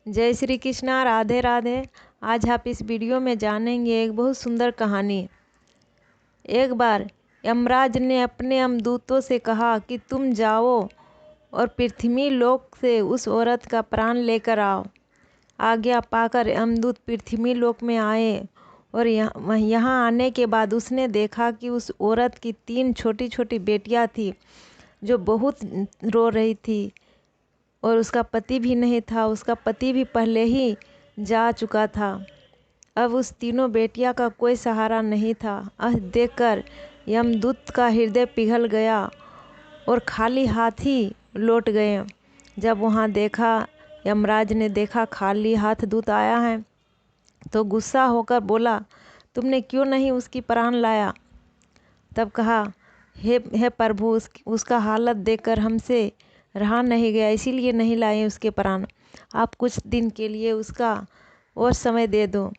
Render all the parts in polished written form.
जय श्री कृष्णा। राधे राधे। आज आप इस वीडियो में जानेंगे एक बहुत सुंदर कहानी। एक बार यमराज ने अपने यमदूतों से कहा कि तुम जाओ और पृथ्वी लोक से उस औरत का प्राण लेकर आओ। आज्ञा पाकर यमदूत पृथ्वी लोक में आए और यहाँ आने के बाद उसने देखा कि उस औरत की 3 छोटी छोटी बेटियां थी जो बहुत रो रही थी और उसका पति भी नहीं था। उसका पति भी पहले ही जा चुका था। अब उस तीनों बेटियां का कोई सहारा नहीं था। देखकर यमदूत का हृदय पिघल गया और खाली हाथ ही लौट गए। जब वहाँ देखा, यमराज ने देखा खाली हाथ दूत आया है तो गुस्सा होकर बोला, तुमने क्यों नहीं उसकी प्राण लाया? तब कहा, हे प्रभु, उसका हालत देखकर हमसे रहा नहीं गया, इसीलिए नहीं लाए उसके प्राण। आप कुछ दिन के लिए उसका और समय दे दो।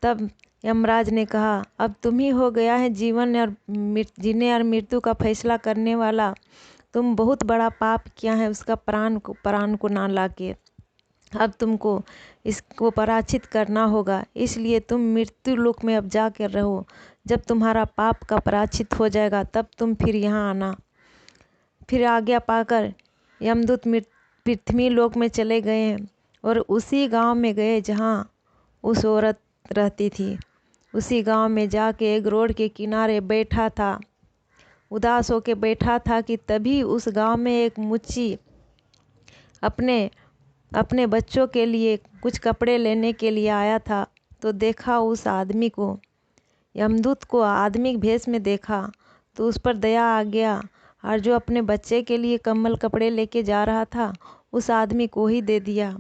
तब यमराज ने कहा, अब तुम ही हो गया है जीने और मृत्यु का फैसला करने वाला। तुम बहुत बड़ा पाप किया है उसका प्राण को ना लाके। अब तुमको इसको पराचित करना होगा, इसलिए तुम मृत्यु लोक में अब जाकर रहो। जब तुम्हारा पाप का पराचित हो जाएगा तब तुम फिर यहाँ आना। फिर आज्ञा पाकर यमदूत पृथ्वी लोक में चले गए और उसी गांव में गए जहाँ उस औरत रहती थी। उसी गांव में जाके एक रोड के किनारे बैठा था, उदास होके बैठा था कि तभी उस गांव में एक मुच्ची अपने बच्चों के लिए कुछ कपड़े लेने के लिए आया था। तो देखा उस आदमी को, यमदूत को आदमी भेष में देखा तो उस पर दया आ गया और जो अपने बच्चे के लिए कम्बल कपड़े लेके जा रहा था उस आदमी को ही दे दिया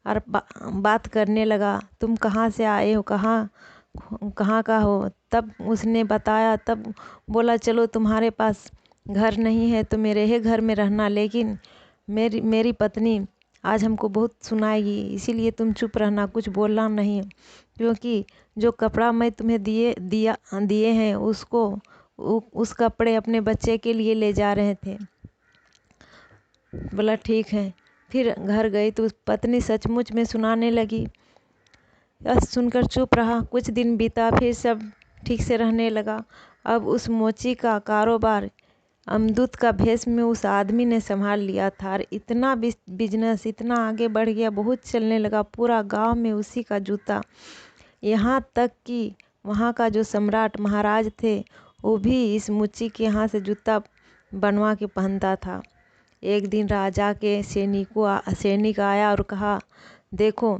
और बात करने लगा, तुम कहाँ से आए हो, कहाँ का हो? तब उसने बताया। तब बोला, चलो तुम्हारे पास घर नहीं है तो मेरे ही घर में रहना, लेकिन मेरी पत्नी आज हमको बहुत सुनाएगी, इसीलिए तुम चुप रहना, कुछ बोलना नहीं, क्योंकि जो कपड़ा मैं तुम्हें दिए हैं उस कपड़े अपने बच्चे के लिए ले जा रहे थे। बोला ठीक है। फिर घर गई तो पत्नी सचमुच में सुनाने लगी। यह सुनकर चुप रहा। कुछ दिन बीता, फिर सब ठीक से रहने लगा। अब उस मोची का कारोबार यमदूत का भेष में उस आदमी ने संभाल लिया था और इतना बिजनेस इतना आगे बढ़ गया, बहुत चलने लगा। पूरा गांव में उसी का जूता, यहाँ तक कि वहाँ का जो सम्राट महाराज थे वो भी इस मुच्ची के यहाँ से जूता बनवा के पहनता था। एक दिन राजा के सैनिक आया और कहा, देखो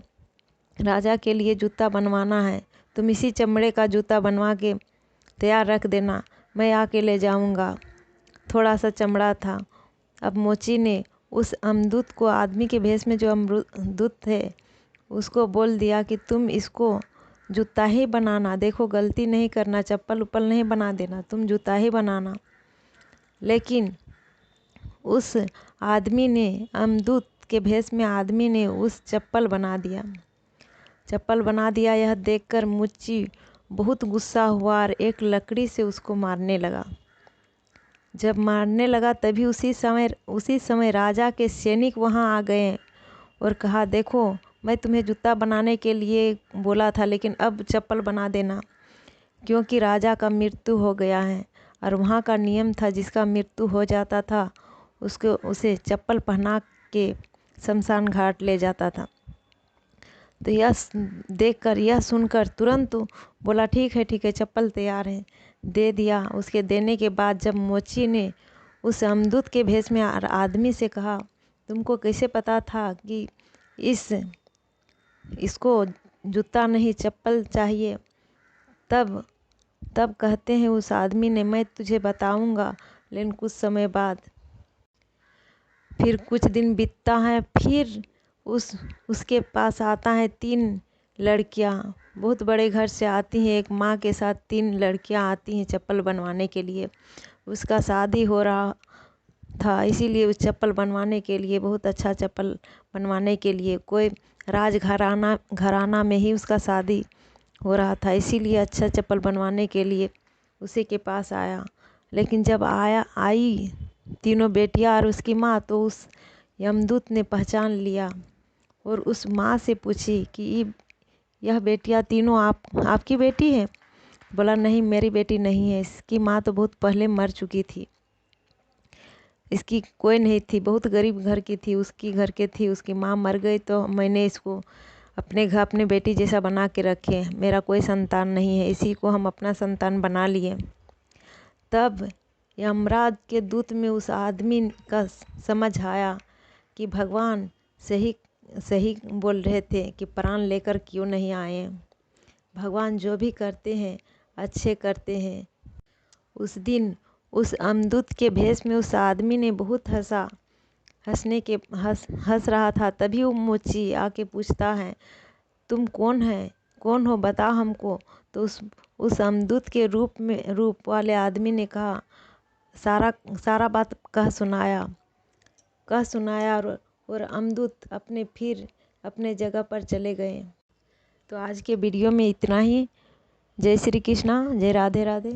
राजा के लिए जूता बनवाना है, तुम इसी चमड़े का जूता बनवा के तैयार रख देना, मैं आके ले जाऊंगा। थोड़ा सा चमड़ा था। अब मोची ने उस यमदूत को, आदमी के भेष में जो यमदूत थे, उसको बोल दिया कि तुम इसको जूता ही बनाना, देखो गलती नहीं करना, चप्पल उप्पल नहीं बना देना, तुम जूता ही बनाना। लेकिन उस आदमी ने, यमदूत के भेष में आदमी ने उस चप्पल बना दिया। यह देखकर मुच्ची बहुत गुस्सा हुआ और एक लकड़ी से उसको मारने लगा। जब मारने लगा तभी उसी समय राजा के सैनिक वहाँ आ गए और कहा, देखो मैं तुम्हें जूता बनाने के लिए बोला था, लेकिन अब चप्पल बना देना, क्योंकि राजा का मृत्यु हो गया है और वहाँ का नियम था जिसका मृत्यु हो जाता था उसे चप्पल पहना के शमशान घाट ले जाता था। तो यह सुनकर तुरंत बोला, ठीक है चप्पल तैयार है, दे दिया। उसके देने के बाद जब मोची ने उस यमदूत के भेष में आदमी से कहा, तुमको कैसे पता था कि इसको जूता नहीं चप्पल चाहिए? तब कहते हैं उस आदमी ने, मैं तुझे बताऊंगा, लेकिन कुछ समय बाद। फिर कुछ दिन बीतता है, फिर उसके पास आता है 3 लड़कियां, बहुत बड़े घर से आती हैं। एक माँ के साथ 3 लड़कियां आती हैं चप्पल बनवाने के लिए। उसका शादी हो रहा था, इसीलिए उस चप्पल बनवाने के लिए, बहुत अच्छा चप्पल बनवाने के लिए, कोई घराना में ही उसका शादी हो रहा था, इसीलिए अच्छा चप्पल बनवाने के लिए उसी के पास आया। लेकिन जब आई तीनों बेटियां और उसकी माँ, तो उस यमदूत ने पहचान लिया और उस माँ से पूछी कि यह बेटियाँ तीनों आपकी बेटी है? बोला नहीं, मेरी बेटी नहीं है, इसकी माँ तो बहुत पहले मर चुकी थी, इसकी कोई नहीं थी, बहुत गरीब घर की थी, उसकी घर के थी, उसकी माँ मर गई तो मैंने इसको अपने बेटी जैसा बना के रखे, मेरा कोई संतान नहीं है, इसी को हम अपना संतान बना लिए। तब यमराज के दूत में उस आदमी का समझ आया कि भगवान सही सही बोल रहे थे कि प्राण लेकर क्यों नहीं आए। भगवान जो भी करते हैं अच्छे करते हैं। उस दिन उस अमदूत के भेष में उस आदमी ने बहुत हंसा, हंस रहा था। तभी वो मोची आके पूछता है, तुम कौन हो, बताओ हमको। तो उस अमदूत के रूप वाले आदमी ने कहा, सारा बात कह सुनाया और अमदूत फिर अपने जगह पर चले गए। तो आज के वीडियो में इतना ही। जय श्री कृष्णा, जय राधे राधे।